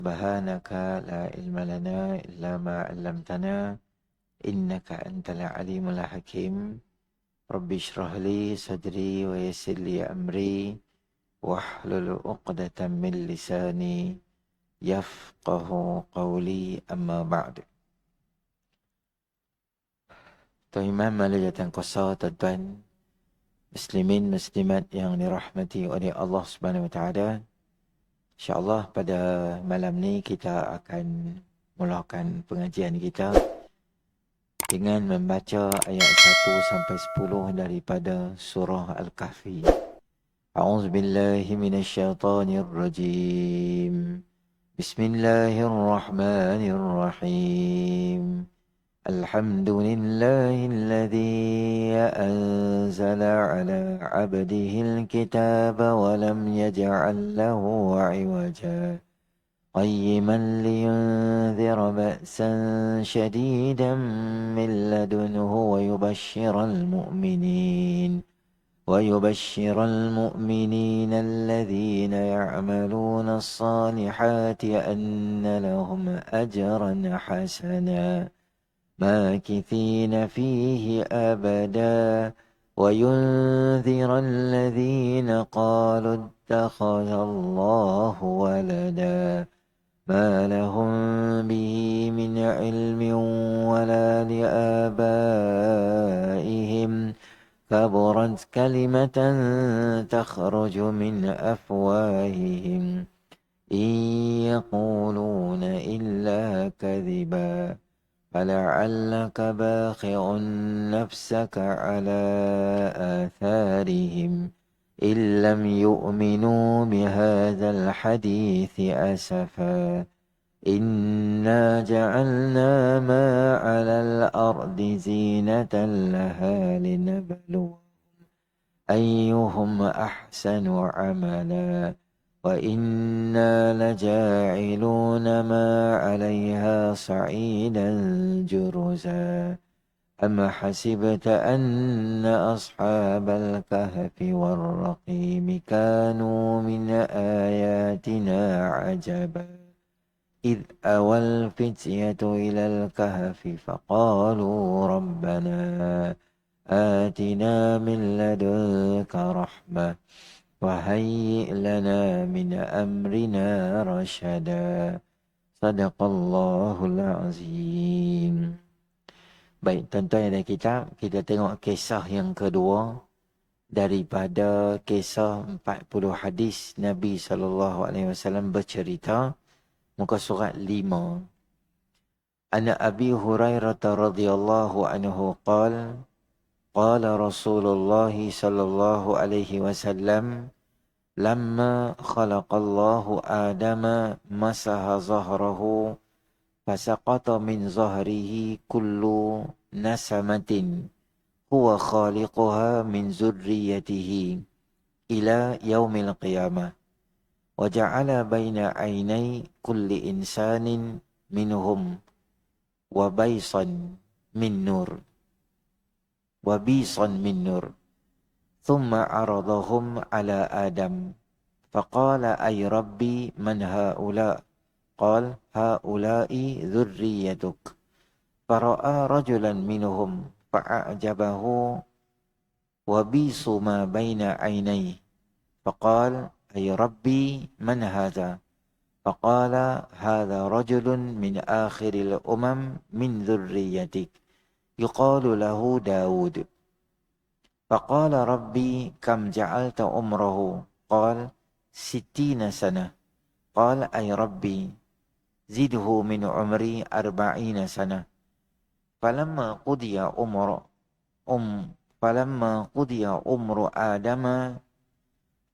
سبحانك لا علم لنا إلا ما علمتنا إنك أنت العليم الحكيم رب اشرح لي صدري ويسر لي أمري واحلل عقدة من لساني يفقه قولي أما بعد. Tuan-tuan malaikat kuasa, tuan-tuan muslimin muslimat yang dirahmati oleh Allah Subhanahu Wa Taala. InsyaAllah pada malam ni kita akan mulakan pengajian kita dengan membaca ayat 1 sampai 10 daripada surah Al-Kahfi. A'udzubillahi minasyaitonirrajim. Bismillahirrahmanirrahim. Alhamdulillahilladzi anzala ala 'abdihil kitaba wa lam yaj'al lahu 'iwaja. قيما لينذر بأسا شديدا من لدنه ويبشر المؤمنين الذين يعملون الصالحات أن لهم أجرا حسنا ماكثين فيه أبدا وينذر الذين قالوا اتخذ الله ولدا ما لهم به من علم ولا لآبائهم كبرت كلمة تخرج من أفواههم إن يقولون إلا كذبا فلعلك باخع نفسك على آثارهم إن لم يؤمنوا بهذا الحديث أسفا إنا جعلنا ما على الأرض زينة لها لنبلوهم أيهم أحسن عملا وإنا لجاعلون ما عليها صعيدا جرزا أم حسبت أن أصحاب الكهف والرقيم كانوا من آياتنا عجبا إذ أوى الفتية إلى الكهف فقالوا ربنا آتنا من لدنك رحمة وهيئ لنا من أمرنا رشدا صدق الله العظيم. Baik, tuan-tuan dan kita tengok kisah yang kedua daripada kisah 40 hadis Nabi SAW bercerita, muka surat 5. Ana Abi Hurairah radhiyallahu anhu qala Rasulullah sallallahu alaihi wasallam lamma khalaqallahu Adama masaha zahrahu fasaqata min zahrihi kullu nasamatin huwa khaliquha min zurriyatihi ila yaumil qiyamah wa ja'ala baina aynai kulli insanin minhum wa bisan min nur thumma aradahum ala Adam faqala ay rabbi man haula قال هؤلاء ذريتك فرأى رجلا منهم فأعجبه وبيص ما بين عينيه فقال أي ربي من هذا فقال هذا رجل من آخر الأمم من ذريتك يقال له داود فقال ربي كم جعلت عمره قال 60 سنة قال أي ربي زده من عمري 40 سنة فلما قضي عمر آدم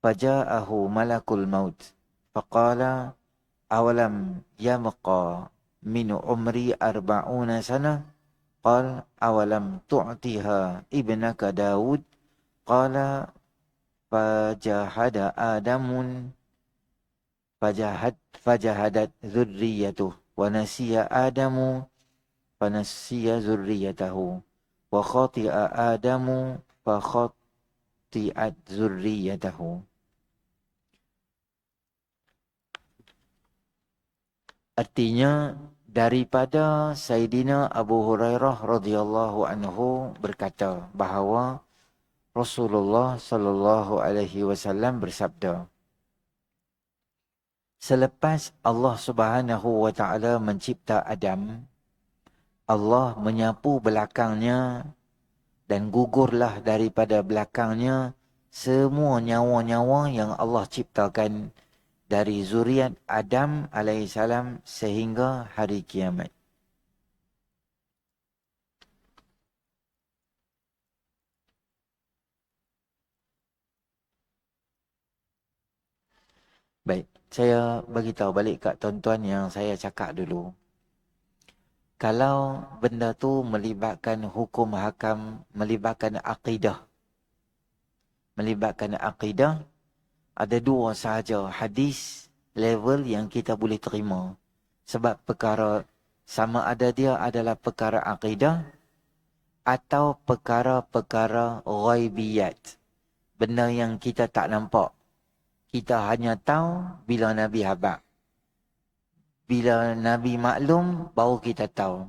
فجاءه ملك الموت فقال أولم يبقى من عمري 40 سنة قال أولم تعطيها ابنك داود قال فجهدت ذريته ونسي آدم فنسي ذريته وخطئ آدم فخطئت ذريته. Artinya daripada Sayyidina Abu Hurairah radhiyallahu anhu berkata bahawa Rasulullah sallallahu alaihi wasallam bersabda, selepas Allah Subhanahu wa taala mencipta Adam, Allah menyapu belakangnya dan gugurlah daripada belakangnya semua nyawa-nyawa yang Allah ciptakan dari zuriat Adam alaihissalam sehingga hari kiamat. Baik, saya bagi tahu balik kat tuan-tuan yang saya cakap dulu. Kalau benda tu melibatkan hukum hakam, melibatkan akidah, ada dua sahaja hadis level yang kita boleh terima. Sebab perkara sama ada dia adalah perkara akidah atau perkara-perkara ghaibiyat. Benda yang kita tak nampak. Kita hanya tahu bila Nabi habaq. Bila Nabi maklum, baru kita tahu.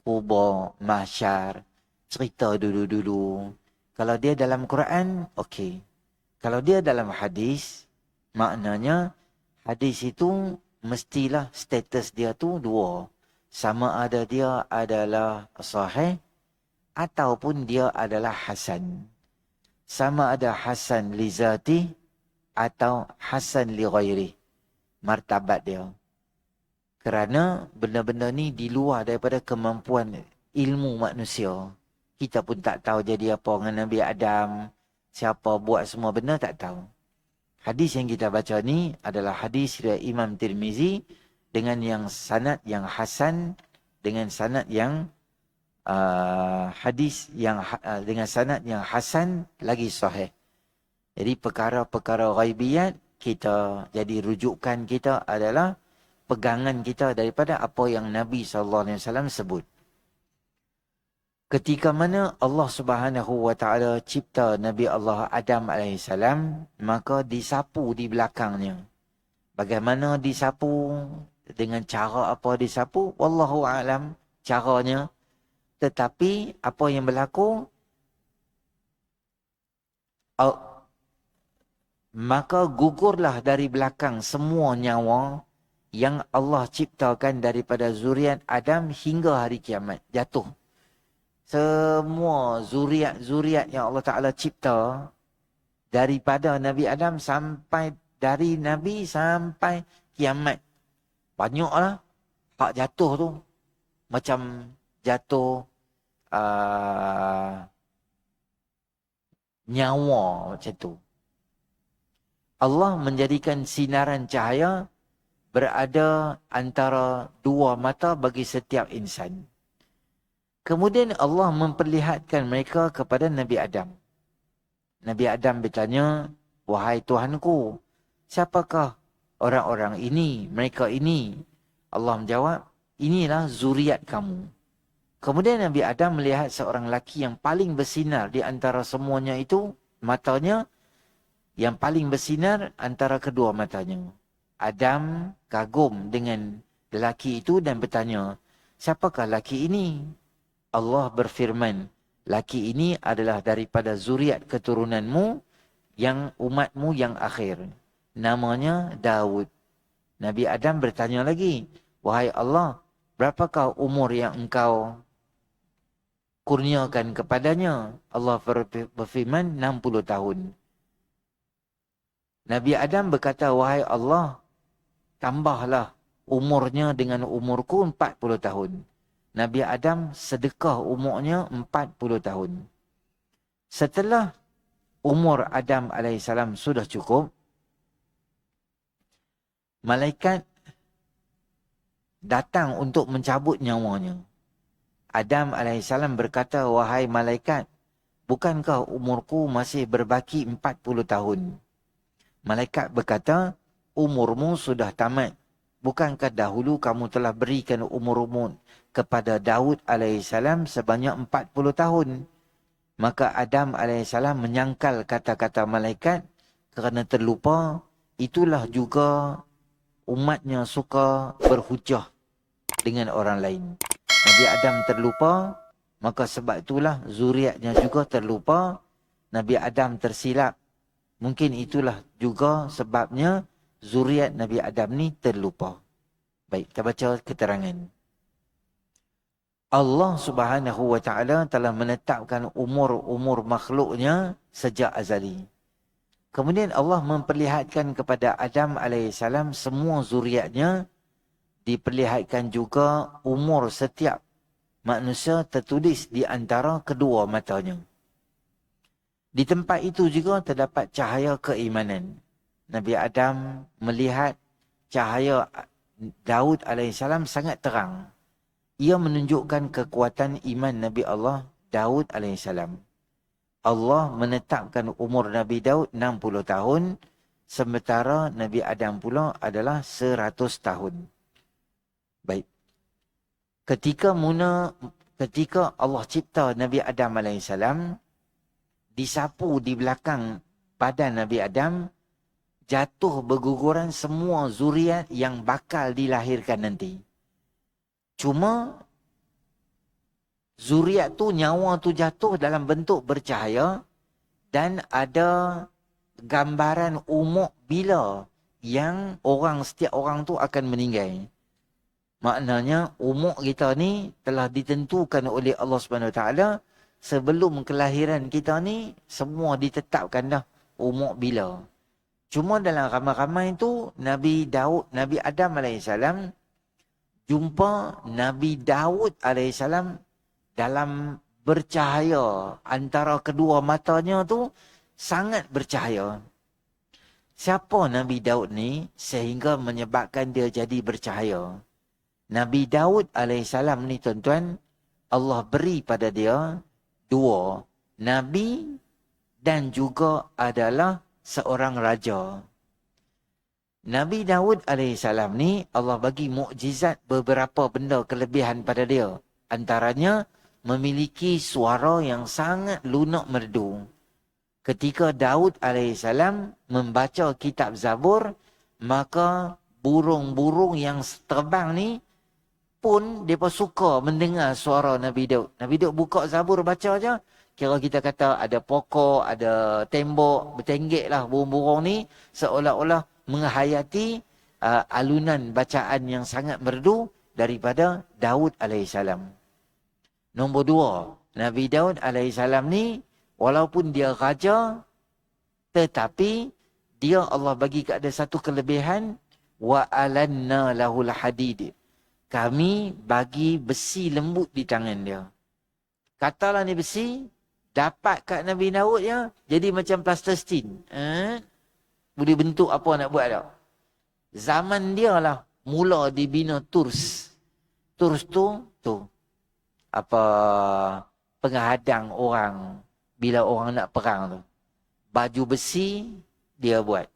Kubur, mahsyar, cerita dulu-dulu. Kalau dia dalam Quran, okey. Kalau dia dalam hadis, maknanya hadis itu mestilah status dia tu dua. Sama ada dia adalah sahih ataupun dia adalah hasan. Sama ada hasan li zati atau hasan li ghairi. Martabat dia. Kerana benda-benda ni di luar daripada kemampuan ilmu manusia. Kita pun tak tahu jadi apa dengan Nabi Adam. Siapa buat semua benda tak tahu. Hadis yang kita baca ni adalah hadis dari Imam Tirmizi dengan yang sanad yang hasan, dengan sanad yang dengan sanad yang hasan lagi sahih. Jadi perkara-perkara ghaibiyat kita, jadi rujukan kita adalah pegangan kita daripada apa yang Nabi SAW sebut. Ketika mana Allah Subhanahu wa taala cipta Nabi Allah Adam AS, maka disapu di belakangnya. Bagaimana disapu, dengan cara apa disapu, wallahu a'lam caranya. Tetapi apa yang berlaku, maka gugurlah dari belakang semua nyawa yang Allah ciptakan daripada zuriat Adam hingga hari kiamat. Jatuh. Semua zuriat yang Allah Ta'ala cipta daripada Nabi Adam sampai, dari Nabi sampai kiamat. Banyaklah hak jatuh tu. Macam jatuh nyawa macam tu. Allah menjadikan sinaran cahaya berada antara dua mata bagi setiap insan. Kemudian Allah memperlihatkan mereka kepada Nabi Adam. Nabi Adam bertanya, wahai Tuhanku, siapakah orang-orang ini, mereka ini? Allah menjawab, inilah zuriat kamu. Kemudian Nabi Adam melihat seorang lelaki yang paling bersinar di antara semuanya itu, matanya yang paling bersinar antara kedua matanya. Adam kagum dengan lelaki itu dan bertanya, siapakah lelaki ini? Allah berfirman, lelaki ini adalah daripada zuriat keturunanmu, yang umatmu yang akhir. Namanya Daud. Nabi Adam bertanya lagi, wahai Allah, berapakah umur yang engkau kurniakan kepadanya? Allah berfirman, 60 tahun. Nabi Adam berkata, wahai Allah, tambahlah umurnya dengan umurku 40 tahun. Nabi Adam sedekah umurnya 40 tahun. Setelah umur Adam AS sudah cukup, malaikat datang untuk mencabut nyawanya. Adam AS berkata, wahai malaikat, bukankah umurku masih berbaki 40 tahun? Malaikat berkata, umurmu sudah tamat. Bukankah dahulu kamu telah berikan umur-umur kepada Daud AS sebanyak 40 tahun? Maka Adam AS menyangkal kata-kata malaikat kerana terlupa. Itulah juga umatnya suka berhujah dengan orang lain. Nabi Adam terlupa, maka sebab itulah zuriatnya juga terlupa. Nabi Adam tersilap, mungkin itulah juga sebabnya zuriat Nabi Adam ni terlupa. Baik, kita baca keterangan. Allah Subhanahu wa taala telah menetapkan umur-umur makhluknya sejak azali. Kemudian Allah memperlihatkan kepada Adam alaihissalam semua zuriatnya, diperlihatkan juga umur setiap manusia tertulis di antara kedua matanya. Di tempat itu juga terdapat cahaya keimanan. Nabi Adam melihat cahaya Daud alaihissalam sangat terang. Ia menunjukkan kekuatan iman Nabi Allah Daud alaihissalam. Allah menetapkan umur Nabi Daud 60 tahun, sementara Nabi Adam pula adalah 100 tahun. Baik. Ketika Allah cipta Nabi Adam alaihissalam, disapu di belakang badan Nabi Adam, jatuh berguguran semua zuriat yang bakal dilahirkan nanti. Cuma zuriat tu, nyawa tu jatuh dalam bentuk bercahaya dan ada gambaran umur bila yang setiap orang tu akan meninggal. Maknanya umur kita ni telah ditentukan oleh Allah SWT sebelum kelahiran kita ni, semua ditetapkan dah umur bila. Cuma dalam ramai-ramai tu Nabi Adam alaihissalam jumpa Nabi Daud alaihissalam dalam bercahaya, antara kedua matanya tu sangat bercahaya. Siapa Nabi Daud ni sehingga menyebabkan dia jadi bercahaya? Nabi Daud alaihissalam ni tuan-tuan, Allah beri pada dia dua, Nabi dan juga adalah seorang raja. Nabi Daud alaihissalam ni Allah bagi mukjizat beberapa benda kelebihan pada dia. Antaranya memiliki suara yang sangat lunak merdu. Ketika Daud alaihissalam membaca kitab Zabur, maka burung-burung yang terbang ni pun mereka suka mendengar suara Nabi Daud. Nabi Daud buka Zabur baca je, kira kita kata ada pokok, ada tembok, bertenggek lah burung-burung ni, seolah-olah menghayati alunan bacaan yang sangat merdu daripada Daud alaihissalam. Nombor dua, Nabi Daud alaihissalam ni walaupun dia raja, tetapi dia Allah bagi ada satu kelebihan, wa alanna lahul hadid. Kami bagi besi lembut di tangan dia. Katalah ni besi, dapat kat Nabi Daud ya, jadi macam plastistin. Boleh bentuk apa nak buat tak? Zaman dia lah mula dibina Turs. Turs tu apa, penghadang orang bila orang nak perang tu. Baju besi dia buat.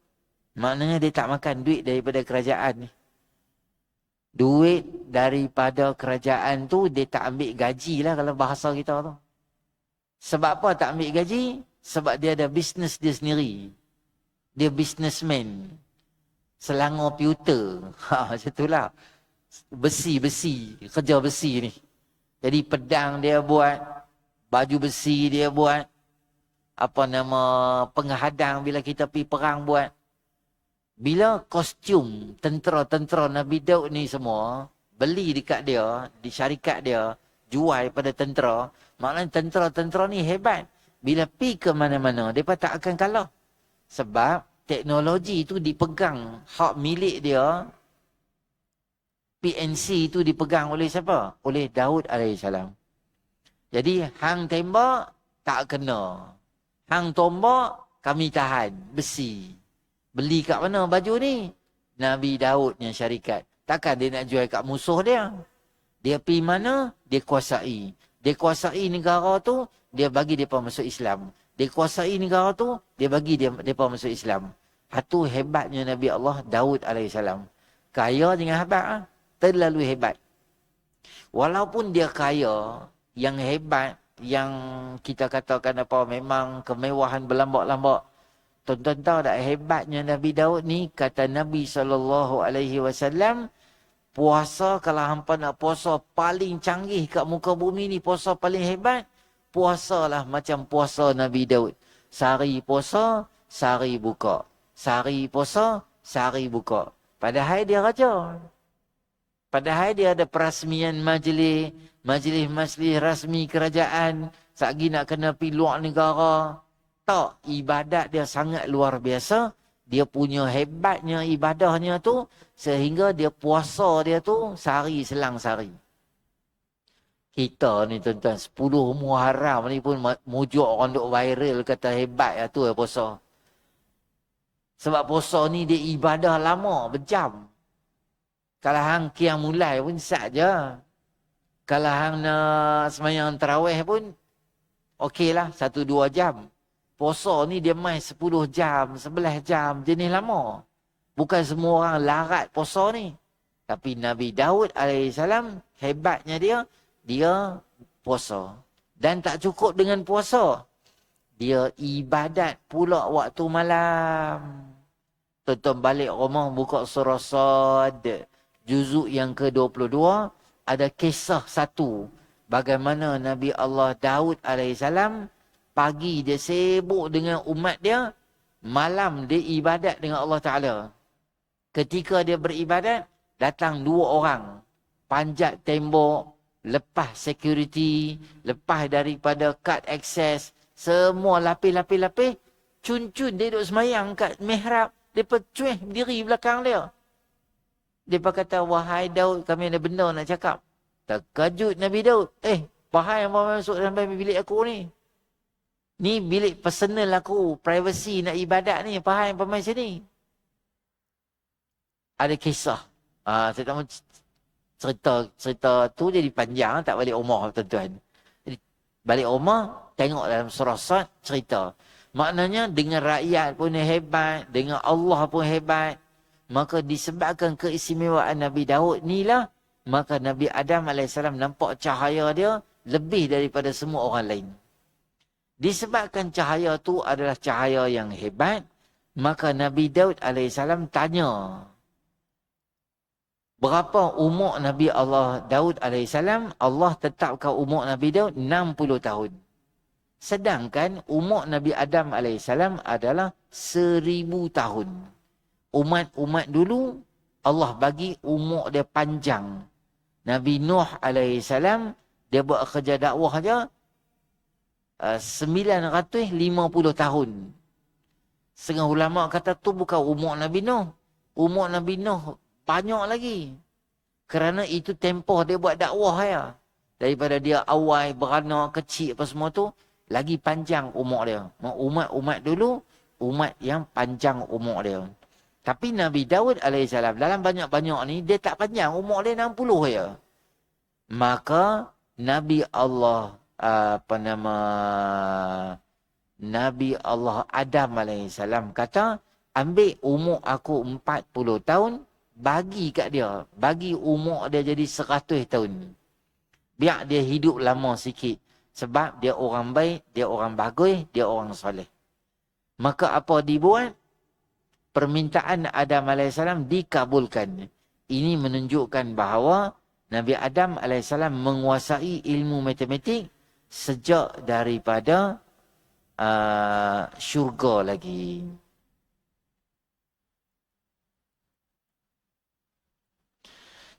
Maknanya dia tak makan duit daripada kerajaan ni. Duit daripada kerajaan tu dia tak ambil gaji lah kalau bahasa kita tu. Sebab apa tak ambil gaji? Sebab dia ada bisnes dia sendiri. Dia businessman. Selangor pewter. Macam itulah. Besi-besi. Kerja besi ni. Jadi pedang dia buat. Baju besi dia buat. Apa nama, penghadang bila kita pergi perang buat. Bila kostum tentera-tentera Nabi Daud ni semua beli dekat dia, di syarikat dia, jual pada tentera. Maknanya tentera-tentera ni hebat. Bila pergi ke mana-mana, mereka tak akan kalah. Sebab teknologi itu dipegang, hak milik dia, PNC itu dipegang oleh siapa? Oleh Daud alaihissalam. Jadi hang tembak tak kena. Hang tombak kami tahan, besi. Beli kat mana baju ni? Nabi Daud yang syarikat. Takkan dia nak jual kat musuh dia. Dia pergi mana? Dia kuasai. Dia kuasai negara tu, dia bagi mereka masuk Islam. Dia kuasai negara tu, dia bagi mereka masuk Islam. Itu hebatnya Nabi Allah Daud alaihissalam. Kaya dengan hebat, terlalu hebat. Walaupun dia kaya, yang hebat, yang kita katakan apa, memang kemewahan berlambak-lambak. Tuan-tuan tahu tak hebatnya Nabi Daud ni? Kata Nabi SAW, puasa kalau hampa nak puasa paling canggih kat muka bumi ni, puasa paling hebat, puasalah macam puasa Nabi Daud. Sehari puasa, sehari buka. Sehari puasa, sehari buka. Padahal dia raja. Padahal dia ada perasmian majlis, majlis rasmi kerajaan. Satgi nak kena pergi luar negara. Tak, ibadat dia sangat luar biasa. Dia punya hebatnya ibadahnya tu, sehingga dia puasa dia tu sehari selang sehari. Kita ni tuan-tuan, 10 Muharram ni pun mujuk orang duk viral kata hebat lah tu puasa. Sebab puasa ni dia ibadah lama, berjam. Kalau hang kiam mulai pun sat je. Kalau hang nak semayang tarawih pun, okey lah, 1-2 jam. Puasa ni dia main 10 jam, 11 jam, jenis lama. Bukan semua orang larat puasa ni. Tapi Nabi Daud AS, hebatnya dia puasa. Dan tak cukup dengan puasa. Dia ibadat pula waktu malam. Tuan-tuan balik rumah buka surah Sad, juzuk yang ke-22, ada kisah satu. Bagaimana Nabi Allah Daud AS, pagi dia sibuk dengan umat dia, malam dia ibadat dengan Allah Ta'ala. Ketika dia beribadat, datang 2 orang, panjat tembok, lepas security, lepas daripada kad akses, semua lapis-lapis, cun-cun dia duduk semayang kat mihrab, dia cuih diri belakang dia. Dia kata, wahai Daud, kami ada benda nak cakap. Terkejut Nabi Daud. Bahaya yang masuk sampai bilik aku ni. Ni bilik personal aku, privacy nak ibadat ni, faham apa macam ni? Ada kisah. Saya tak mahu cerita tu jadi panjang, tak balik rumah tuan-tuan. Jadi, balik rumah, tengok dalam surah Sad, cerita. Maknanya dengan rakyat pun hebat, dengan Allah pun hebat. Maka disebabkan keistimewaan Nabi Daud ni lah, maka Nabi Adam AS nampak cahaya dia lebih daripada semua orang lain. Disebabkan cahaya tu adalah cahaya yang hebat, maka Nabi Daud AS tanya, berapa umur Nabi Allah Daud AS? Allah tetapkan umur Nabi Daud 60 tahun. Sedangkan umur Nabi Adam AS adalah 1000 tahun. Umat-umat dulu, Allah bagi umur dia panjang. Nabi Nuh AS, dia buat kerja dakwah je 950 tahun. Setengah ulama kata tu bukan umur Nabi Nuh. Umur Nabi Nuh banyak lagi. Kerana itu tempoh dia buat dakwah ya. Daripada dia awal, beranak, kecil apa semua tu, lagi panjang umur dia. Umat-umat dulu, umat yang panjang umur dia. Tapi Nabi Daud AS, dalam banyak-banyak ni, dia tak panjang, umur dia 60 ya. Maka Nabi Allah, Nabi Allah Adam AS kata, ambil umur aku 40 tahun, bagi kat dia. Bagi umur dia jadi 100 tahun. Biar dia hidup lama sikit. Sebab dia orang baik, dia orang bagus, dia orang soleh. Maka apa dibuat? Permintaan Adam AS dikabulkan. Ini menunjukkan bahawa Nabi Adam AS menguasai ilmu matematik sejak daripada syurga lagi.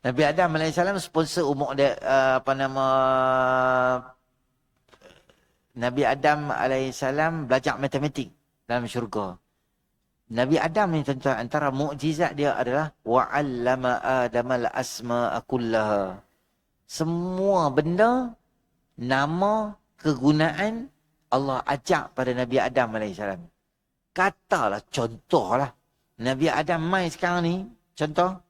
Nabi Adam AS sponsor umur dia, Nabi Adam AS belajar matematik dalam syurga. Nabi Adam ni tuan-tuan, antara mukjizat dia adalah wa'allama Adamal asma'a kullaha. Semua benda, nama, kegunaan, Allah ajak pada Nabi Adam AS. Katalah, contohlah. Nabi Adam mai sekarang ni, contoh,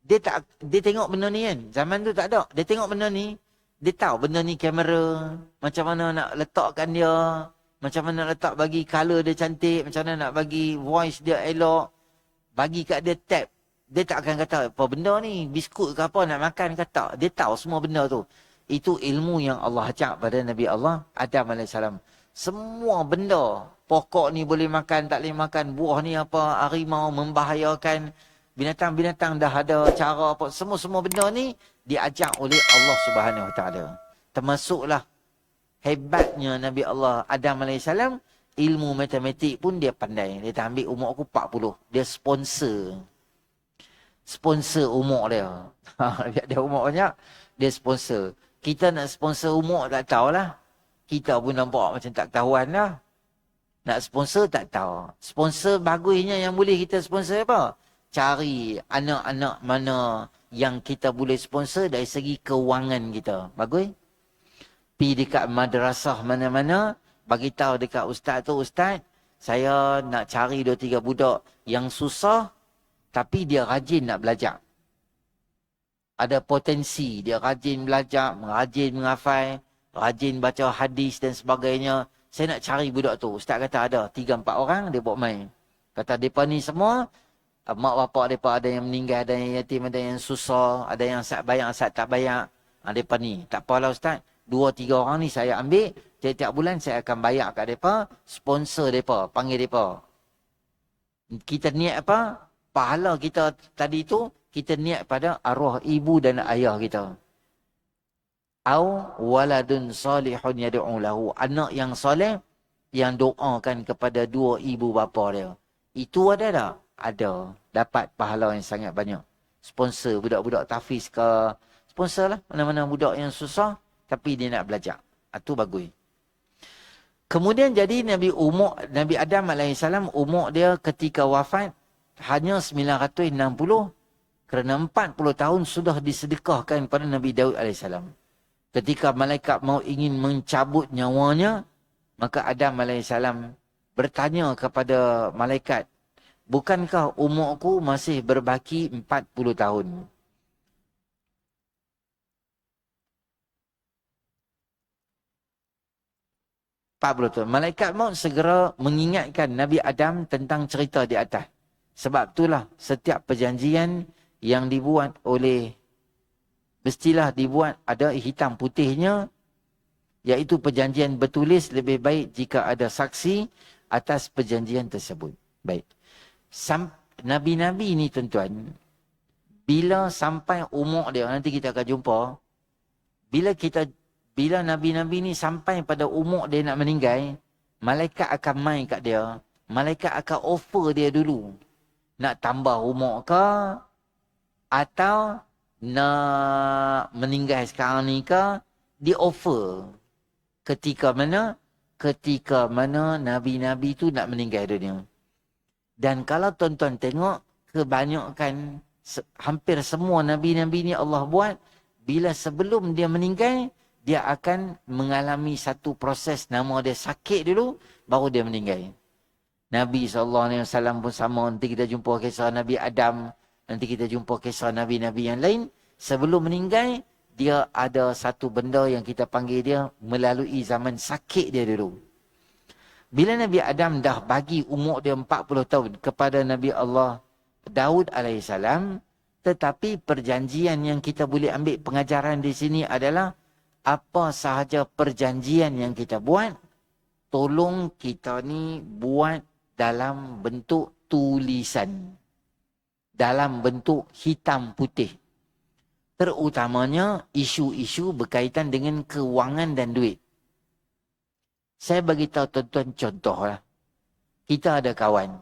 dia tengok benda ni kan. Zaman tu tak ada. Dia tengok benda ni, dia tahu benda ni kamera, macam mana nak letakkan dia, macam mana nak letak bagi color dia cantik, macam mana nak bagi voice dia elok, bagi kat dia tab. Dia tak akan kata, apa benda ni, biskut ke apa nak makan ke tak. Dia tahu semua benda tu. Itu ilmu yang Allah ajak pada Nabi Allah Adam AS. Semua benda pokok ni boleh makan, tak boleh makan, buah ni apa, harimau membahayakan, binatang-binatang dah ada cara apa, semua-semua benda ni diajak oleh Allah Subhanahu Wa Taala. Termasuklah hebatnya Nabi Allah Adam AS, ilmu matematik pun dia pandai. Dia tak ambil umur aku 40. Dia sponsor umur dia. Dia umur banyak, dia sponsor. Kita nak sponsor umur tak tahulah. Kita pun nampak macam tak ketahuan lah. Nak sponsor tak tahu. Sponsor bagusnya yang boleh kita sponsor apa? Cari anak-anak mana yang kita boleh sponsor dari segi kewangan kita. Bagus? Pergi dekat madrasah mana-mana, bagi tahu dekat ustaz tu, ustaz, saya nak cari 2-3 budak yang susah tapi dia rajin nak belajar. Ada potensi, dia rajin belajar, rajin menghafal, rajin baca hadis dan sebagainya. Saya nak cari budak tu. Ustaz kata ada 3-4 orang, dia bawa main. Kata mereka ni semua, mak bapak mereka ada yang meninggal, ada yang yatim, ada yang susah, ada yang sat bayar, sat tak bayar. Mereka ni, tak apalah ustaz, 2-3 orang ni saya ambil, tiap-tiap bulan saya akan bayar kat mereka, sponsor mereka, panggil mereka. Kita niat apa? Pahala kita tadi tu, kita niat pada arwah ibu dan ayah kita. Au waladun salihun yad'u lahu, anak yang soleh yang doakan kepada dua ibu bapa dia. Itu ada tak? Ada. Dapat pahala yang sangat banyak. Sponsor budak-budak tahfiz ke, sponsor lah mana-mana budak yang susah tapi dia nak belajar. Itu bagus. Kemudian jadi Nabi Adam AS umur dia ketika wafat hanya 960, kerana 40 tahun sudah disedekahkan pada Nabi Daud AS. Ketika malaikat mau ingin mencabut nyawanya, maka Adam AS bertanya kepada malaikat, bukankah umurku masih berbaki 40 tahun? Malaikat maut segera mengingatkan Nabi Adam tentang cerita di atas. Sebab itulah setiap perjanjian yang dibuat oleh, mestilah dibuat ada hitam putihnya, iaitu perjanjian bertulis, lebih baik jika ada saksi atas perjanjian tersebut. Baik. Nabi-Nabi ni tuan-tuan, bila sampai umur dia, nanti kita akan jumpa, bila Nabi-Nabi ni sampai pada umur dia nak meninggal, malaikat akan main kat dia, malaikat akan offer dia dulu, nak tambah umur ke, atau nak meninggal sekarang ni ke, dia offer. Ketika mana? Ketika mana Nabi-Nabi tu nak meninggal dunia. Dan kalau tuan-tuan tengok, kebanyakan, hampir semua Nabi-Nabi ni Allah buat, bila sebelum dia meninggal, dia akan mengalami satu proses, nama dia sakit dulu, baru dia meninggal. Nabi SAW pun sama, nanti kita jumpa kisah Nabi Adam, nanti kita jumpa kisah Nabi-Nabi yang lain. Sebelum meninggal, dia ada satu benda yang kita panggil dia melalui zaman sakit dia dulu. Bila Nabi Adam dah bagi umur dia 40 tahun kepada Nabi Allah Daud AS, tetapi perjanjian yang kita boleh ambil pengajaran di sini adalah, apa sahaja perjanjian yang kita buat, tolong kita ni buat dalam bentuk tulisan, dalam bentuk hitam putih. Terutamanya isu-isu berkaitan dengan kewangan dan duit. Saya bagi tahu tuan-tuan contohlah. Kita ada kawan.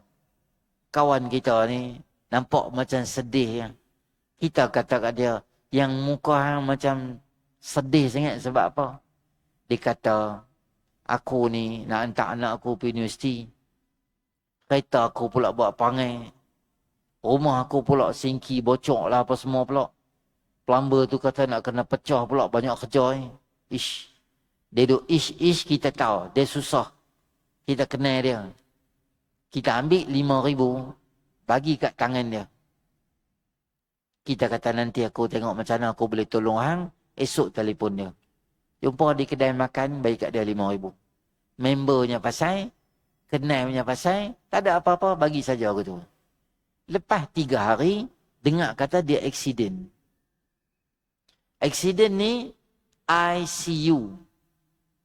Kawan kita ni nampak macam sedih ya. Kita kata kat dia, yang muka macam sedih sangat sebab apa? Dia kata, aku ni nak hantar anak aku pergi universiti. Kereta aku pula buat perangai. Rumah aku pula singki bocor lah apa semua pula. Plumber tu kata nak kena pecah pula, banyak kerja ni. Ish. Dia duk ish kita tahu. Dia susah. Kita kenal dia. Kita ambil 5,000, bagi kat tangan dia. Kita kata nanti aku tengok macam mana aku boleh tolong hang. Esok telefon dia. Jumpa di kedai makan, bagi kat dia 5,000. Membernya pasal, kenalnya pasal, tak ada apa-apa, bagi saja aku tu. Lepas 3 hari, dengar kata dia accident. Accident ni, I see you.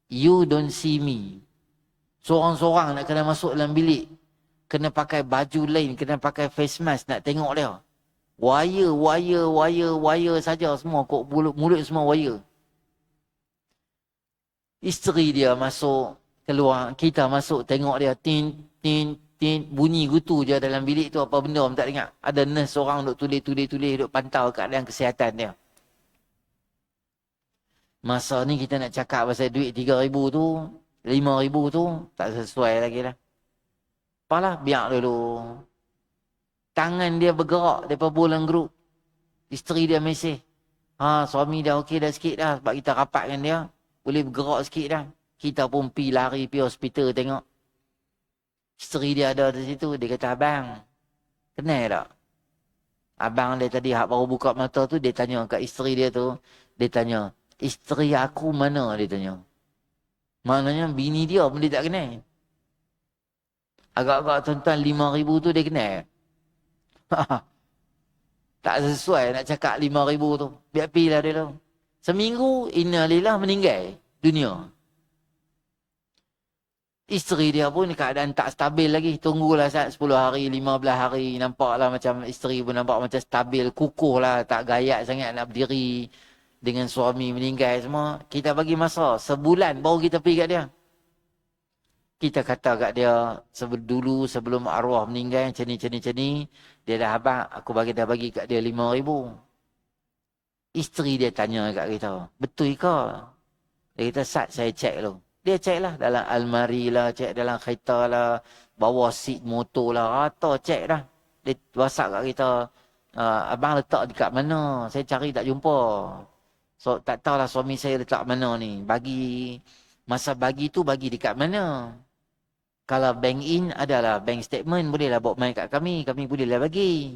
You don't see me. Seorang-seorang nak kena masuk dalam bilik. Kena pakai baju lain, kena pakai face mask nak tengok dia. Wire saja semua. Kok mulut semua wire. Isteri dia masuk, keluar. Kita masuk tengok dia. Tin. Bunyi gutu je dalam bilik tu. Apa benda pun tak dengar. Ada nurse orang duk tulis. Duk pantau keadaan kesihatan dia. Masa ni kita nak cakap pasal duit 3,000 tu, 5,000 tu, tak sesuai lagi lah. Apalah, biar dulu. Tangan dia bergerak daripada bulan grup. Isteri dia mesej. Suami dah okey dah sikit dah. Sebab kita rapat dengan dia. Boleh bergerak sikit dah. Kita pun lari pergi hospital tengok. Isteri dia ada di situ. Dia kata, abang, kenal tak? Abang dia tadi baru buka mata tu, dia tanya kat isteri dia tu. Dia tanya, isteri aku mana? Dia tanya. Maknanya bini dia pun dia tak kenal. Agak-agak tuan-tuan 5,000 tu dia kenal. Tak sesuai nak cakap 5,000 tu. Biar pilah dia tu. Seminggu, innalillah meninggal dunia. Isteri dia pun keadaan tak stabil lagi. Tunggulah 10 hari, 15 hari. Nampaklah macam isteri pun nampak macam stabil. Kukuh lah. Tak gayak sangat nak berdiri. Dengan suami meninggal semua. Kita bagi masa. Sebulan baru kita pergi kat dia. Kita kata kat dia. Dulu sebelum arwah meninggal. Macam ni. Dia dah abang. Aku dah bagi kat dia 5,000. Isteri dia tanya kat kita. Betul ke? Dia kata, Sat, saya cek dulu. Dia cek lah dalam almari lah, cek dalam kereta lah, bawah seat motor lah, rata cek dah. Dia WhatsApp kat kita, abang letak dekat mana? Saya cari tak jumpa. So, tak tahulah suami saya letak mana ni. Masa bagi tu bagi dekat mana? Kalau bank in adalah bank statement, bolehlah bawa main kat kami bolehlah bagi.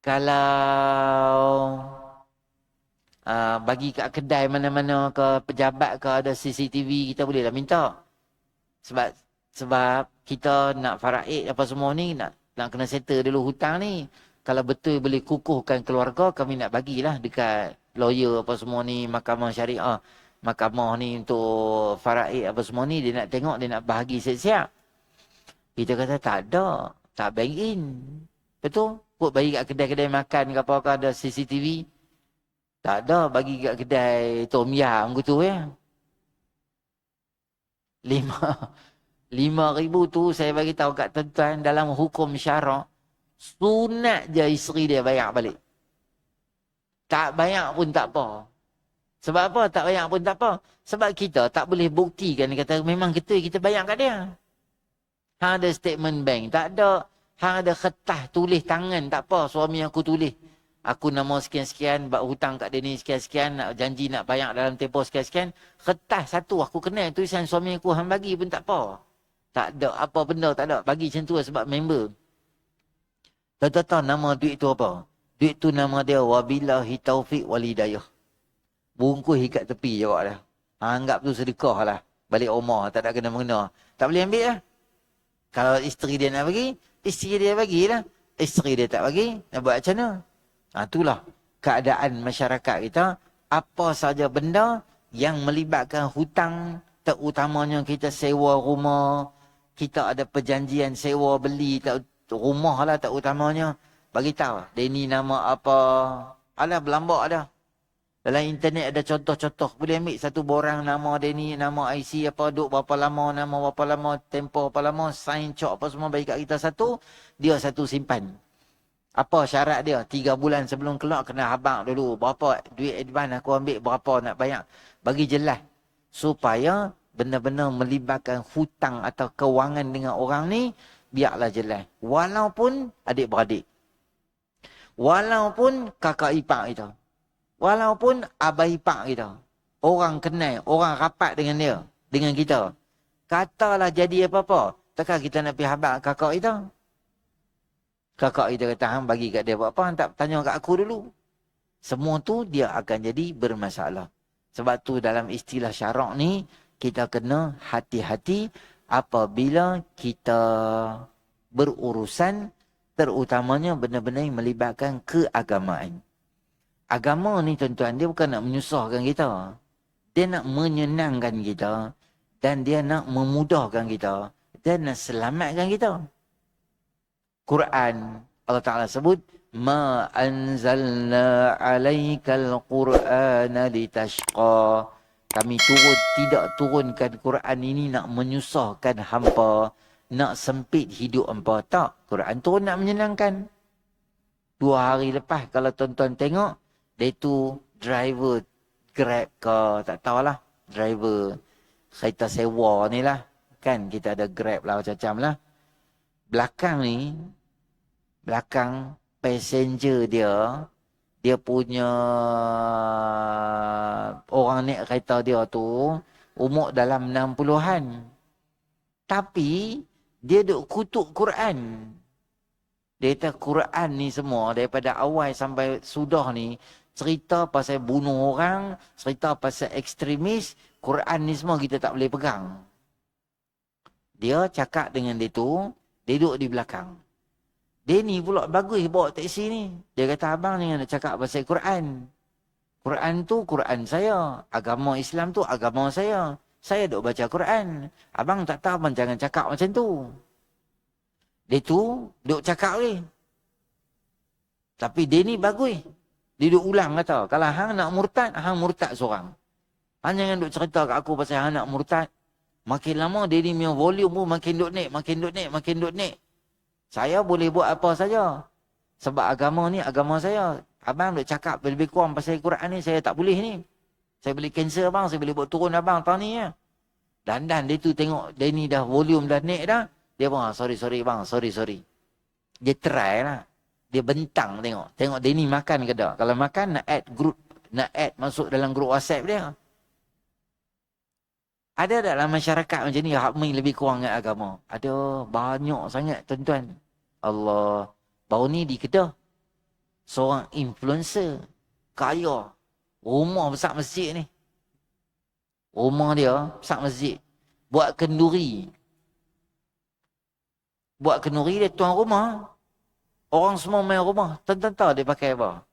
Kalau bagi kat kedai mana-mana ke pejabat ke ada CCTV, kita bolehlah minta. Sebab kita nak faraid apa semua ni, nak kena settle dulu hutang ni. Kalau betul boleh kukuhkan keluarga, kami nak bagilah dekat lawyer apa semua ni, mahkamah syariah, mahkamah ni untuk faraid apa semua ni, dia nak tengok, dia nak bahagi siap-siap. Kita kata tak ada, tak bank in. Betul? Put bagi kat kedai-kedai makan ke apa ke ada CCTV. Tak ada, bagi kat kedai Tom Yam gitu ya. 5,000 tu saya bagi tahu kat tuan-tuan, dalam hukum syarak, sunat je isteri dia bayar balik. Tak bayar pun tak apa. Sebab apa tak bayar pun tak apa? Sebab kita tak boleh buktikan, kata memang betul kita bayar kat dia. Hang ada statement bank, tak ada. Hang ada kertas tulis tangan, tak apa, suami aku tulis. Aku nama sekian-sekian, buat hutang kat dia ni sekian-sekian, nak janji nak bayar dalam tempoh sekian-sekian. Kertas satu aku kenal, tulisan suami aku hang bagi pun tak apa. Tak ada apa benda, tak ada. Bagi macam tu sebab member. Tahu-tahu nama duit tu apa? Duit tu nama dia wabillahi taufiq walhidayah. Bungkus ikat tepi jawab dah. Anggap tu sedekah lah. Balik rumah, tak ada kena-mengena. Tak boleh ambil lah. Kalau isteri dia nak bagi, isteri dia bagilah. Isteri dia tak bagi, nak buat macam mana? Itulah keadaan masyarakat kita. Apa saja benda yang melibatkan hutang, terutamanya kita sewa rumah, kita ada perjanjian sewa beli rumah lah terutamanya. Bagi tahu, dia ni nama apa? Alah berlambak ada. Dalam internet ada contoh-contoh. Boleh ambil satu borang nama dia ni, nama IC apa, duk berapa lama, nama berapa lama, tempoh berapa lama, sign cok apa semua bagi kat kita satu, dia satu simpan. Apa syarat dia? 3 bulan sebelum keluar kena habaq dulu. Berapa duit advance aku ambil, berapa nak bayar. Bagi jelas. Supaya benar-benar melibatkan hutang atau kewangan dengan orang ni, biarlah jelas. Walaupun adik-beradik. Walaupun kakak ipar kita. Walaupun abah ipar kita. Orang kenal, orang rapat dengan dia, dengan kita. Katalah jadi apa-apa. Takkan kita nak pergi habaq kakak kita? Kakak kita kata, hang bagi kat dia buat apa? Hang tak tanya kat aku dulu. Semua tu dia akan jadi bermasalah. Sebab tu dalam istilah syarak ni, kita kena hati-hati apabila kita berurusan, terutamanya benda-benda yang melibatkan keagamaan. Agama ni tuan-tuan, dia bukan nak menyusahkan kita. Dia nak menyenangkan kita. Dan dia nak memudahkan kita. Dan nak selamatkan kita. Quran, Allah Ta'ala sebut, Ma anzalna alaikal Qur'ana litashqa. Kami tidak turunkan Quran ini nak menyusahkan hampa, nak sempit hidup hampa. Tak. Quran turun nak menyenangkan. 2 hari lepas kalau tuan-tuan tengok, dia tu driver Grab ke, tak tahulah. Driver kereta sewa ni lah. Kan kita ada Grab lah macam-macam lah. Belakang passenger dia punya orang naik kereta dia tu umur dalam 60-an. Tapi dia duk kutuk Quran. Dia kata Quran ni semua daripada awal sampai sudah ni cerita pasal bunuh orang, cerita pasal ekstremis, Quran ni semua kita tak boleh pegang. Dia cakap dengan dia tu, dia duduk di belakang. Dia ni pula bagus bawa teksi ni. Dia kata, abang jangan nak cakap pasal Quran. Quran tu Quran saya. Agama Islam tu agama saya. Saya duk baca Quran. Abang tak tahu, abang jangan cakap macam tu. Dia tu duk cakap ni. Tapi dia ni bagus. Dia duk ulang kata, kalau hang nak murtad, hang murtad seorang. Hang jangan duk cerita kat aku pasal hang nak murtad. Makin lama dia ni punya volume pun makin duk naik, makin duk naik. Saya boleh buat apa saja. Sebab agama ni agama saya. Abang duk cakap lebih kurang pasal Quran ni, saya tak boleh ni. Saya boleh cancel abang, saya boleh buat turun abang tahun ni ya. Dan dia tu tengok dia ni dah volume dah naik dah. Dia pun sorry bang, sorry. Dia try lah. Dia bentang tengok. Tengok dia ni makan ke tak. Kalau makan nak add masuk dalam grup WhatsApp dia. Ada dalam masyarakat macam ni hak main lebih kurang dengan agama. Ada banyak sangat tuan-tuan. Allah. Baru ni di Kedah. Seorang influencer. Kaya. Rumah besar masjid ni. Rumah dia besar masjid. Buat kenduri. Dia tuan rumah. Orang semua main rumah. Tuan-tuan tahu dia pakai apa?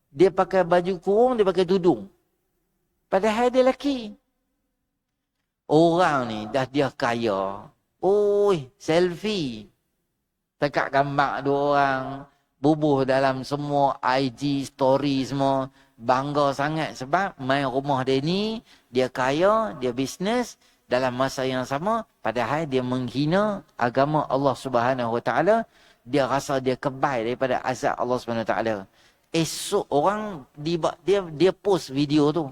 Dia pakai baju kurung, dia pakai tudung. Padahal dia lelaki. Orang ni dah dia kaya. Oi, selfie. Tekak gambar 2 orang. Bubuh dalam semua IG, story semua. Bangga sangat sebab main rumah dia ni. Dia kaya, dia bisnes. Dalam masa yang sama, padahal dia menghina agama Allah Subhanahu Wa Taala. Dia rasa dia kebal daripada azab Allah Subhanahu Wa Taala. Esok orang dia post video tu.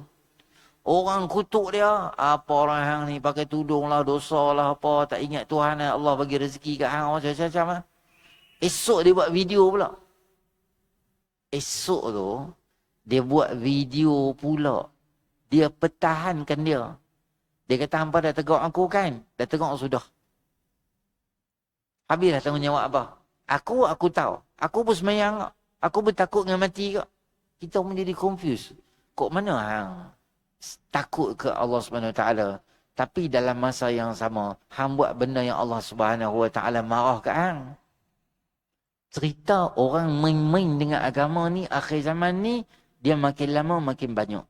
Orang kutuk dia, apa orang hang ni pakai tudung lah, dosa lah apa, tak ingat Tuhan lah, Allah bagi rezeki kat hang, macam-macam lah. Esok dia buat video pula. Esok tu, dia buat video pula. Dia pertahankan dia. Dia kata, hampa dah tegak aku kan? Dah tegak sudah. Habislah tanggungjawab apa? Aku tahu. Aku pun semayang. Aku pun takut dengan mati kak. Kita pun jadi confused. Kok mana hang takut ke Allah Subhanahu Wa Taala, tapi dalam masa yang sama hang buat benda yang Allah Subhanahu Wa Taala marah ke hang? Cerita orang main-main dengan agama ni akhir zaman ni, dia makin lama makin banyak.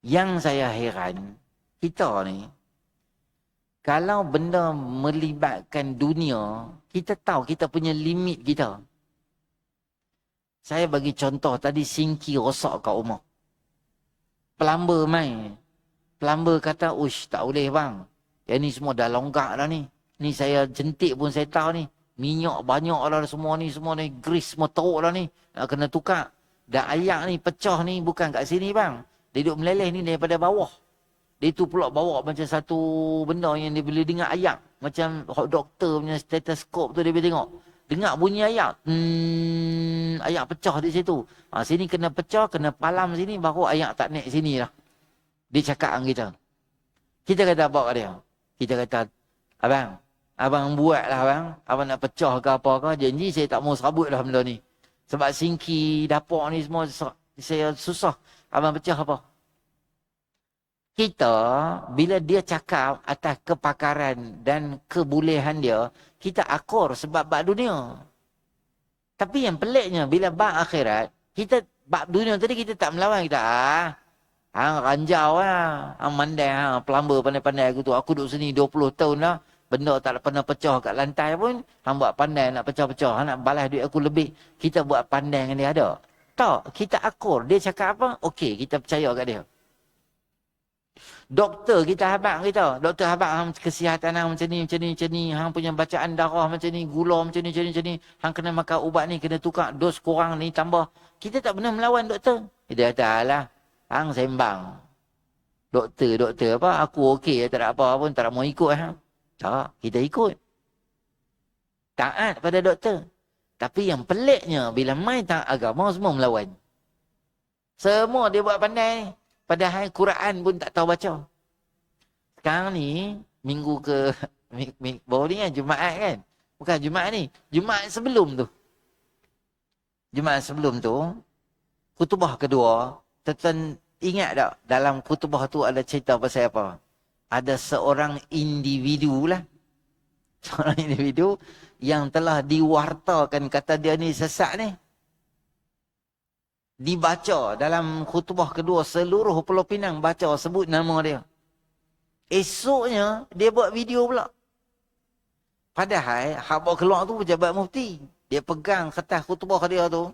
Yang saya heran, kita ni kalau benda melibatkan dunia, kita tahu kita punya limit kita. Saya bagi contoh tadi, sinki rosak kat rumah. Plumber main. Plumber kata, uish, tak boleh bang. Yang ni semua dah longgak dah ni. Ni saya jentik pun saya tahu ni. Minyak banyak dah semua ni. Grease semua teruk dah ni. Nak kena tukar. Dan ayak ni pecah ni bukan kat sini bang. Dia duduk meleleh ni daripada bawah. Dia tu pula bawa macam satu benda yang dia boleh dengar ayak. Macam doktor punya stetoskop tu dia boleh tengok. Dengar bunyi ayak. Ayak pecah di situ. Sini kena pecah, kena palam sini, baru ayak tak naik sini lah. Dia cakap dengan kita. Kita kata apa kat dia? Kita kata, abang buat lah abang. Abang nak pecah ke apa ke, janji saya tak mau serabut lah benda ni. Sebab sinki dapur ni semua saya susah. Abang pecah apa? Kita, bila dia cakap atas kepakaran dan kebolehan dia, kita akur sebab bab dunia. Tapi yang peliknya, bila bab akhirat, kita bab dunia tadi kita tak melawan. Kita, Hang ranjau lah. Hang mandai hang plumber pandai-pandai aku tu. Aku duduk sini 20 tahun dah. Benda tak pernah pecah kat lantai pun. Hang buat pandai nak pecah-pecah. Hang nak balas duit aku lebih. Kita buat pandai dengan dia ada. Tak. Kita akur. Dia cakap apa? Okey, kita percaya kat dia. Doktor kita habaq kita. Doktor habaq hang kesihatan hang macam ni, macam ni, macam ni. Hang punya bacaan darah macam ni, gula macam ni, macam ni, macam ni. Hang kena makan ubat ni, kena tukar dos kurang ni tambah. Kita tak pernah melawan doktor. Dia kata, alah, hang sembang. Doktor apa? Aku okey, tak ada apa pun, tak ada mau ikut hang. Tak, kita ikut. Taat pada doktor. Tapi yang peliknya, bila main taat agama, semua melawan. Semua dia buat pandai ni. Padahal Quran pun tak tahu baca. Sekarang ni, minggu ke, baru ni kan, Jumaat kan? Bukan Jumaat ni, Jumaat sebelum tu. Jumaat sebelum tu, khutbah kedua, ingat tak dalam khutbah tu ada cerita pasal apa? Ada seorang individu lah. Seorang individu yang telah diwartakan kata dia ni sesat ni. Dibaca dalam khutbah kedua, seluruh Pulau Pinang baca sebut nama dia. Esoknya dia buat video pula. Padahal hak bawa keluar tu pejabat mufti. Dia pegang kertas khutbah dia tu.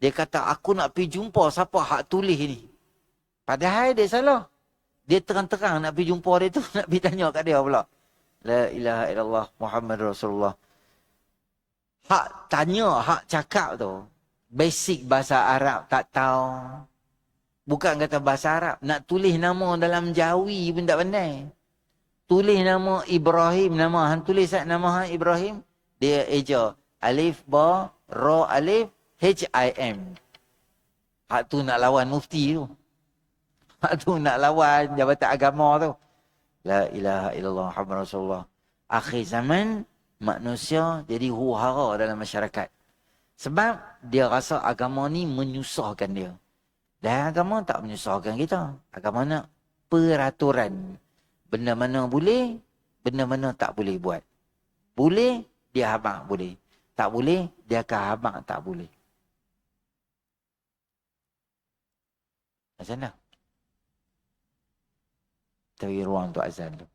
Dia kata aku nak pergi jumpa siapa hak tulis ni. Padahal dia salah. Dia terang-terang nak pergi jumpa dia tu, nak pergi tanya kat dia pula. La ilaha illallah Muhammad Rasulullah. Hak tanya, hak cakap tu. Basic bahasa Arab tak tahu. Bukan kata bahasa Arab. Nak tulis nama dalam Jawi pun tak pandai. Tulis nama Ibrahim. Nama hang tulis nama hang Ibrahim. Dia eja. Alif, ba, ra, alif, H-I-M. Hak tu nak lawan mufti tu. Hak tu nak lawan jabatan agama tu. La ilaha illallah Muhammad Rasulullah. Akhir zaman, manusia jadi huru-hara dalam masyarakat. Sebab dia rasa agama ni menyusahkan dia. Dan agama tak menyusahkan kita. Agama nak peraturan. Benda mana boleh, benda mana tak boleh buat. Boleh, dia habaq boleh. Tak boleh, dia akan habaq tak boleh. Macam mana? Kita bagi ruang untuk azan tu.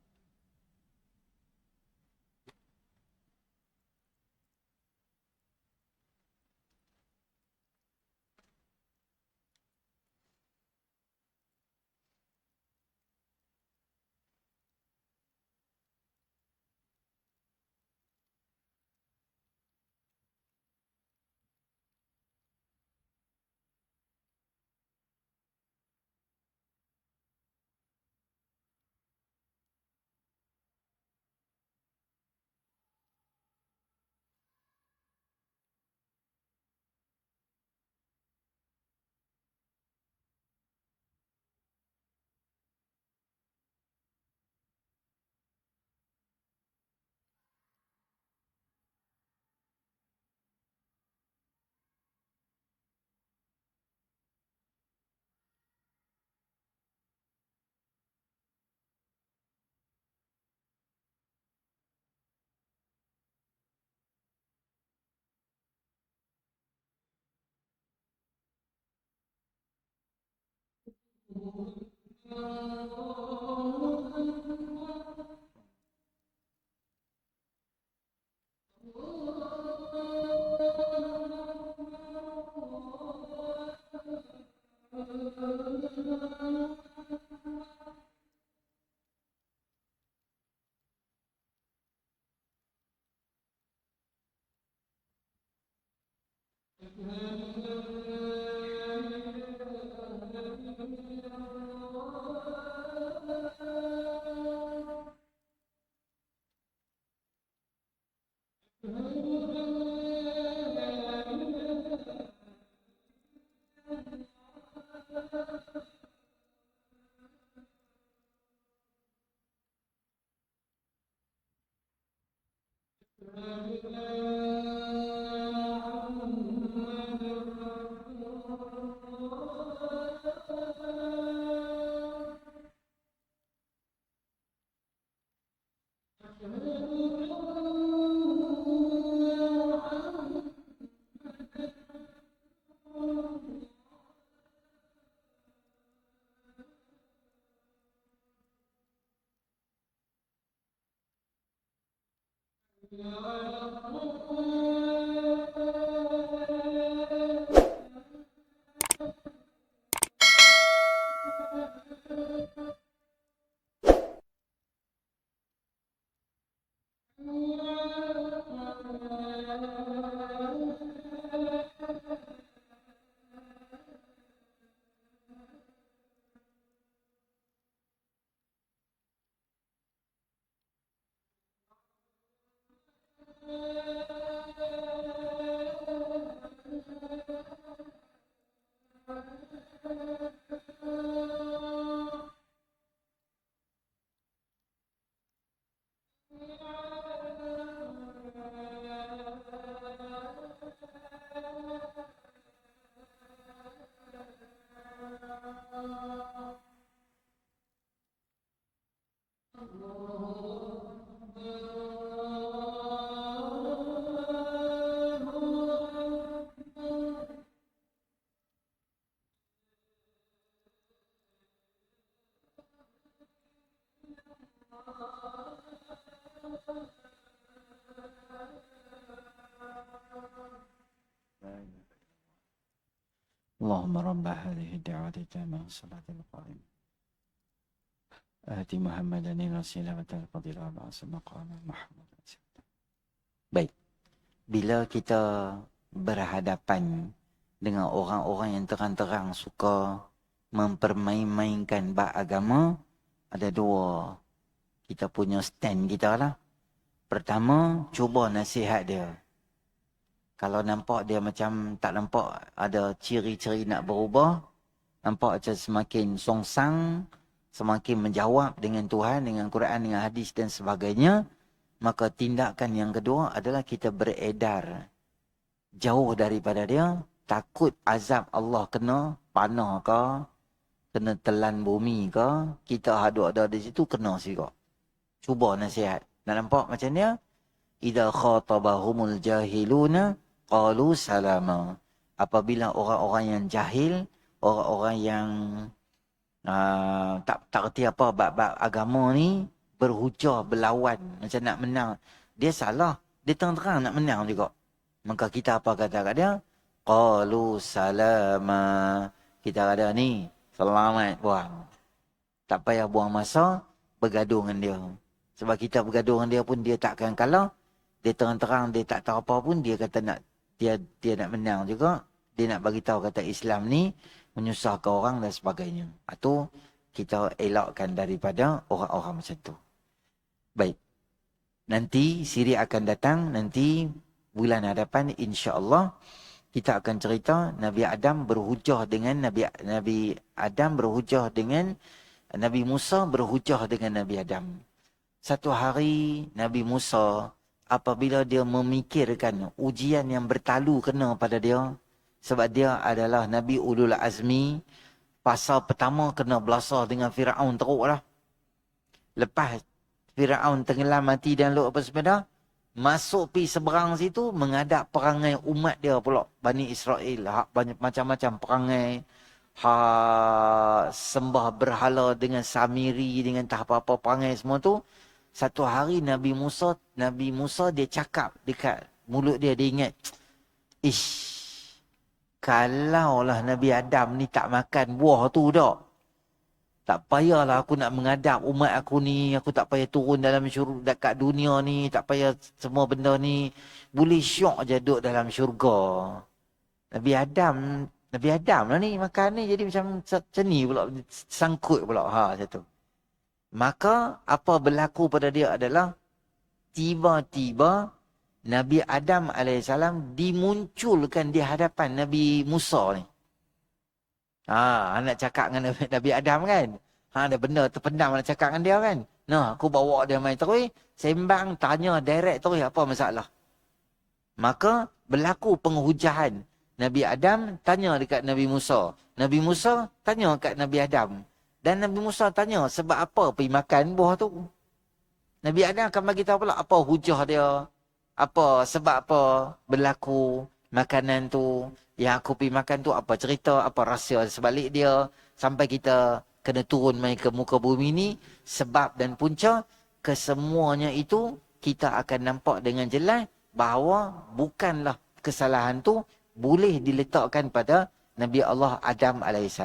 اللهم رب هذه الدعوة التامة والصلاة القائمة آتِ محمدا الوسيلة والفضيلة وبعث مقاما محمودا. Baik, bila kita berhadapan dengan orang-orang yang terang-terang suka mempermain-mainkan bab agama, ada dua kita punya stand kita lah. Pertama, cuba nasihat dia. Kalau nampak dia macam tak nampak ada ciri-ciri nak berubah, nampak macam semakin songsang, semakin menjawab dengan Tuhan, dengan Quran, dengan hadis dan sebagainya, maka tindakan yang kedua adalah kita beredar jauh daripada dia, takut azab Allah kena panah ke, kena telan bumi ke, kita ada di situ kena sikap. Cuba nasihat. Nak nampak macam dia? Idza khatabahumul jahiluna qalu salama. Apabila orang-orang yang jahil, orang-orang yang tak reti apa bab-bab agama ni, berhujah, berlawan, macam nak menang. Dia salah. Dia terang-terang nak menang juga. Maka kita apa kata kat dia? Qalu salama. Kita kata ni, selamat buang. Tak payah buang masa bergaduh dengan dia. Sebab kita bergaduh dengan dia pun dia takkan kalah. Dia terang-terang, dia tak tahu apa pun, dia kata nak dia nak menang juga. Dia nak bagi tahu kata Islam ni menyusahkan orang dan sebagainya. Itu kita elakkan daripada orang-orang macam tu. Baik. Nanti siri akan datang, nanti bulan hadapan insya-Allah kita akan cerita Nabi Adam berhujah dengan Nabi Adam berhujah dengan Nabi Musa berhujah dengan Nabi Adam. Satu hari Nabi Musa apabila dia memikirkan ujian yang bertalu kena pada dia, sebab dia adalah Nabi Ulul Azmi, pasal pertama kena belasah dengan Firaun teruk lah. Lepas Firaun tenggelam mati dan laut apa sepeda, masuk pi seberang situ menghadap perangai umat dia pula, Bani Israel, hak banyak macam-macam perangai, hak sembah berhala dengan samiri, dengan tak apa-apa perangai semua tu. Satu hari Nabi Musa dia cakap dekat mulut dia, dia ingat, ish, kalaulah Nabi Adam ni tak makan buah tu dah, tak payahlah aku nak menghadap umat aku ni, aku tak payah turun dalam syurga dekat dunia ni, tak payah semua benda ni, boleh syok je duduk dalam syurga. Nabi Adam lah ni makan ni, jadi macam ni pula, sangkut pula macam tu. Maka apa berlaku pada dia adalah tiba-tiba Nabi Adam AS dimunculkan di hadapan Nabi Musa ni. Nak cakap dengan Nabi Adam kan. Ada benda terpendam nak cakap dengan dia kan. Nah, aku bawa dia main terus, sembang, tanya direct terus apa masalah. Maka berlaku penghujahan. Nabi Adam tanya dekat Nabi Musa. Nabi Musa tanya dekat Nabi Adam. Dan Nabi Musa tanya sebab apa pergi makan buah tu. Nabi Adam akan bagi tahu pula apa hujah dia. Apa sebab apa berlaku makanan tu. Yang aku pergi makan tu apa cerita, apa rahsia sebalik dia. Sampai kita kena turun main ke muka bumi ni. Sebab dan punca kesemuanya itu kita akan nampak dengan jelas bahawa bukanlah kesalahan tu boleh diletakkan pada Nabi Allah Adam AS.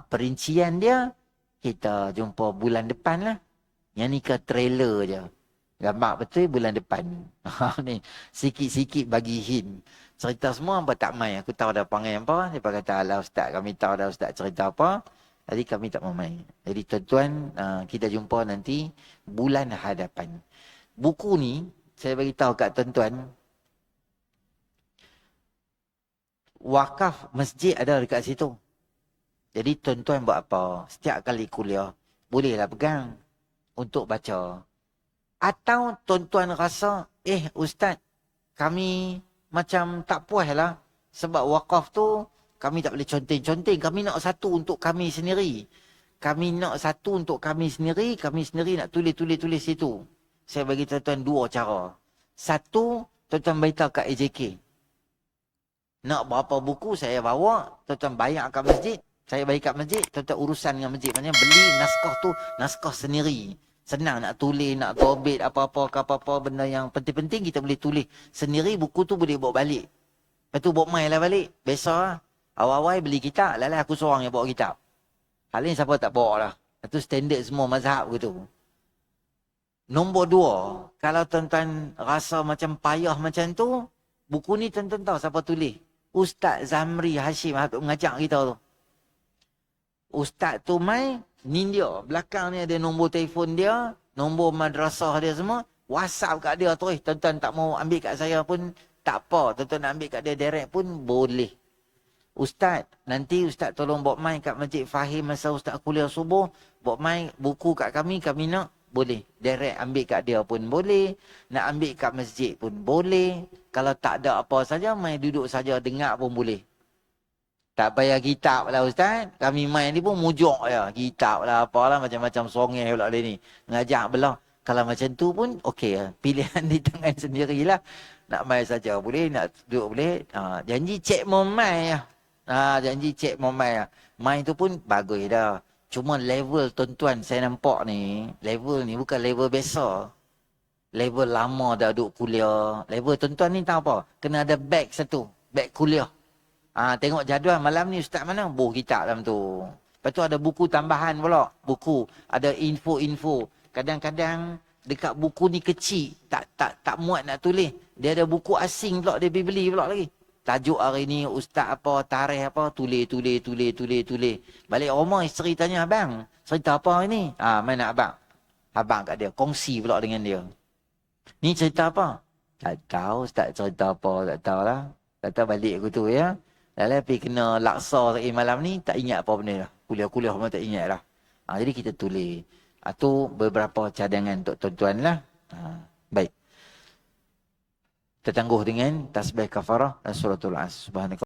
Perincian dia, kita jumpa bulan depan lah. Yang ni ke trailer je. Gambar betul bulan depan. Ni sikit-sikit bagi hint. Cerita semua apa tak main. Aku tahu dah panggil apa. Dia kata, alah ustaz, kami tahu dah ustaz cerita apa. Jadi kami tak mau main. Jadi tuan-tuan, kita jumpa nanti bulan hadapan. Buku ni, saya bagi tahu kat tuan-tuan, wakaf masjid ada dekat situ. Jadi tuan-tuan buat apa? Setiap kali kuliah, bolehlah pegang untuk baca. Atau tuan-tuan rasa, ustaz, kami macam tak puas lah. Sebab wakaf tu, kami tak boleh conteng-conteng. Kami nak satu untuk kami sendiri. Kami nak satu untuk kami sendiri nak tulis-tulis situ. Saya bagi tuan-tuan dua cara. Satu, tuan-tuan beritahu kat AJK. Nak berapa buku saya bawa, tuan-tuan bayar kat masjid. Saya bagi kat masjid, tuan-tuan urusan dengan masjid. Maksudnya beli naskah tu, naskah sendiri. Senang nak tulis, nak tobit apa-apa benda yang penting-penting kita boleh tulis sendiri. Buku tu boleh bawa balik. Lepas tu bawa main lah balik. Biasa lah. Awal-awal beli kitab, lalai aku seorang yang bawa kitab. Hal ini siapa tak bawa lah. Itu standard semua mazhab gitu. Nombor dua, kalau tuan-tuan rasa macam payah macam tu, buku ni tuan-tuan tahu siapa tulis? Ustaz Zamri Hashim mengajak kita tu. Ustaz tu mai, ni dia. Belakang ni ada nombor telefon dia, nombor madrasah dia semua. WhatsApp kat dia terus. Tuan-tuan tak mau ambil kat saya pun tak apa. Tuan-tuan nak ambil kat dia direct pun boleh. Ustaz, nanti Ustaz tolong bawa mai kat Masjid Fahim masa Ustaz kuliah subuh. Bawa mai buku kat kami nak. Boleh. Direct ambil kat dia pun boleh. Nak ambil kat masjid pun boleh. Kalau tak ada apa saja, mai duduk saja dengar pun boleh. Tak payah kitab lah Ustaz. Kami main ni pun mujuk je. Kitab lah apalah macam-macam songeh pula dia ni. Ngajak belah. Kalau macam tu pun okey lah. Pilihan di tangan sendirilah. Nak main saja boleh. Nak duduk boleh. Janji cek mau main lah. Janji cek mau main lah. Main tu pun bagus dah. Cuma level tuan-tuan saya nampak ni, level ni bukan level biasa. Level lama dah duduk kuliah. Level tuan-tuan ni tahu apa? Kena ada beg satu. Beg kuliah. Tengok jadual malam ni ustaz mana? Buh kitab dalam tu. Lepas tu ada buku tambahan pula. Buku. Ada info-info. Kadang-kadang dekat buku ni kecil. Tak muat nak tulis. Dia ada buku asing pula. Dia pergi beli pula lagi. Tajuk hari ni ustaz apa, tarikh apa, tulis. Balik rumah isteri tanya, abang, cerita apa hari ni? Mana abang? Abang kat dia, kongsi pula dengan dia. Ni cerita apa? Tak tahu ustaz cerita apa, tak tahu lah. Kata balik aku tu ya. Lalu pergi kena laksa malam ni, tak ingat apa benda lah. Kuliah-kuliah pun tak ingat lah. Jadi kita tulis. Tu beberapa cadangan untuk tuan-tuan lah. Baik. Kita tangguh dengan tasbih kafarah dan suratul as. Subhanallah.